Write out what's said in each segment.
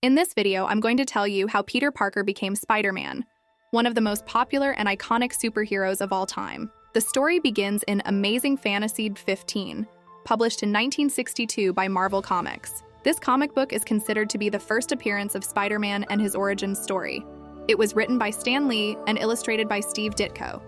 In this video, I'm going to tell you how Peter Parker became Spider-Man, one of the most popular and iconic superheroes of all time. The story begins in Amazing Fantasy 15, published in 1962 by Marvel Comics. This comic book is considered to be the first appearance of Spider-Man and his origin story. It was written by Stan Lee and illustrated by Steve Ditko,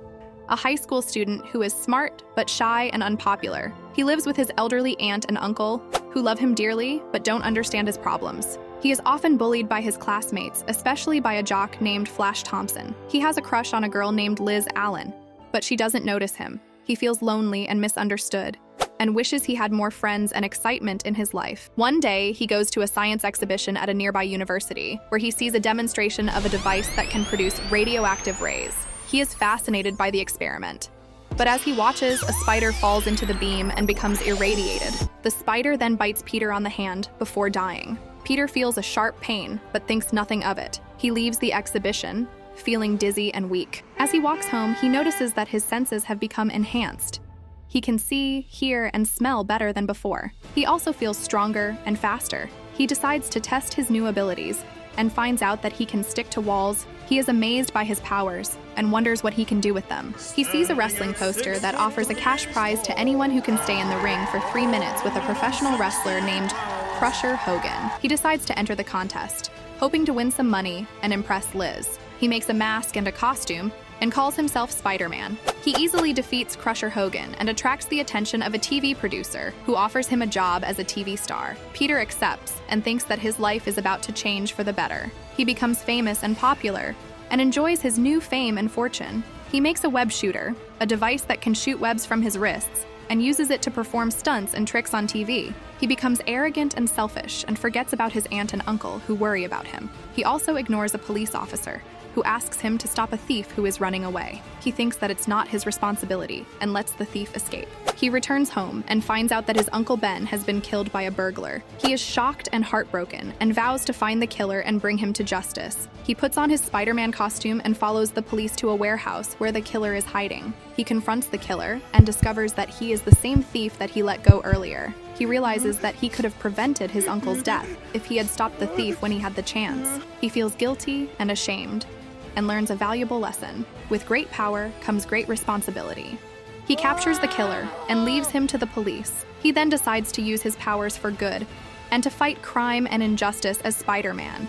a high school student who is smart but shy and unpopular. He lives with his elderly aunt and uncle, who love him dearly but don't understand his problems. He is often bullied by his classmates, especially by a jock named Flash Thompson. He has a crush on a girl named Liz Allen, but she doesn't notice him. He feels lonely and misunderstood, and wishes he had more friends and excitement in his life. One day, he goes to a science exhibition at a nearby university, where he sees a demonstration of a device that can produce radioactive rays. He is fascinated by the experiment. But as he watches, a spider falls into the beam and becomes irradiated. The spider then bites Peter on the hand before dying. Peter feels a sharp pain, but thinks nothing of it. He leaves the exhibition, feeling dizzy and weak. As he walks home, he notices that his senses have become enhanced. He can see, hear, and smell better than before. He also feels stronger and faster. He decides to test his new abilities and finds out that he can stick to walls. He is amazed by his powers and wonders what he can do with them. He sees a wrestling poster that offers a cash prize to anyone who can stay in the ring for 3 minutes with a professional wrestler named Crusher Hogan. He decides to enter the contest, hoping to win some money and impress Liz. He makes a mask and a costume and calls himself Spider-Man. He easily defeats Crusher Hogan and attracts the attention of a TV producer who offers him a job as a TV star. Peter accepts and thinks that his life is about to change for the better. He becomes famous and popular and enjoys his new fame and fortune. He makes a web shooter, a device that can shoot webs from his wrists, and uses it to perform stunts and tricks on TV. He becomes arrogant and selfish and forgets about his aunt and uncle who worry about him. He also ignores a police officer who asks him to stop a thief who is running away. He thinks that it's not his responsibility and lets the thief escape. He returns home and finds out that his Uncle Ben has been killed by a burglar. He is shocked and heartbroken and vows to find the killer and bring him to justice. He puts on his Spider-Man costume and follows the police to a warehouse where the killer is hiding. He confronts the killer and discovers that he is the same thief that he let go earlier. He realizes that he could have prevented his uncle's death if he had stopped the thief when he had the chance. He feels guilty and ashamed and learns a valuable lesson. With great power comes great responsibility. He captures the killer and leaves him to the police. He then decides to use his powers for good and to fight crime and injustice as Spider-Man.